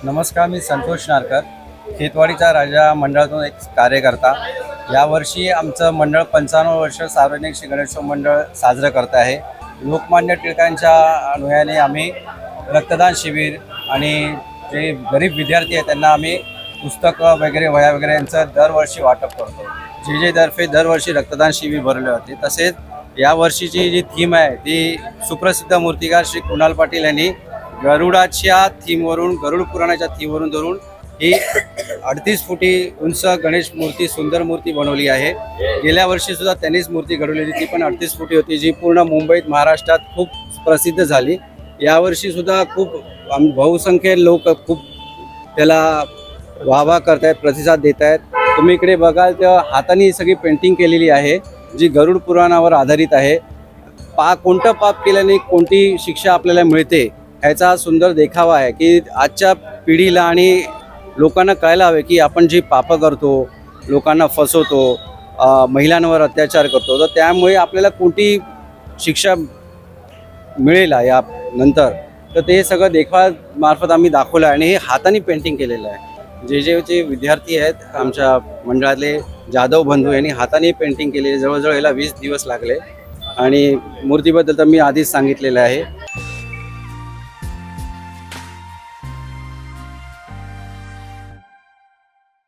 नमस्कार, मी संतोष नारकर, खेतवाडीचा राजा मंडळातून एक कार्यकर्ता। यावर्षी आमचं मंडळ 55 वर्ष सार्वजनिक श्री गणेशोत्सव मंडळ साजरं करत आहे। लोकमान्य टिळकांच्या अनुयायाने आम्ही रक्तदान शिबिर आणि जे गरीब विद्यार्थी आहेत त्यांना आम्ही पुस्तकं वगैरे वह्या वगैरे यांचं दरवर्षी वाटप करतो। जे तर्फे दरवर्षी रक्तदान शिबिर भरले होते। तसेच यावर्षीची जी थीम आहे ती सुप्रसिद्ध मूर्तिकार श्री कुणाल पाटील यांनी गरुडाच्या थीमवरून, गरुड पुराणाच्या थीमवरून धरून ही 38 फुटी उंच गणेश मूर्ती, सुंदर मूर्ती बनवली आहे। गेल्या वर्षी सुद्धा त्यांनीच मूर्ती घडवली होती, ती पण 38 फुटी होती, जी पूर्ण मुंबईत, महाराष्ट्रात खूप प्रसिद्ध झाली। यावर्षी सुद्धा खूप बहुसंख्य लोक खूप त्याला वाहवा करतायत, प्रतिसाद देत आहेत। तुम्ही इकडे बघाल तर हाताने ही सगळी पेंटिंग केलेली आहे, जी गरुड पुराणावर आधारित आहे। कोणतं पाप केल्याने कोणती शिक्षा आपल्याला मिळते ह्याचा सुंदर देखावा आहे, की आजच्या पिढीला आणि लोकांना कळायला हवे की आपण जी पापं करतो, लोकांना फसवतो, महिलांवर अत्याचार करतो, तर त्यामुळे आपल्याला कोणती शिक्षा मिळेल या नंतर, तर ते सगळं देखावा मार्फत आम्ही दाखवलं आहे। आणि हे हाताने पेंटिंग केलेलं आहे। जे विद्यार्थी आहेत आमच्या मंडळातले जाधव बंधू यांनी हाताने पेंटिंग केलेली, जवळजवळ याला 20 दिवस लागले। आणि मूर्तीबद्दल तर मी आधीच सांगितलेलं आहे।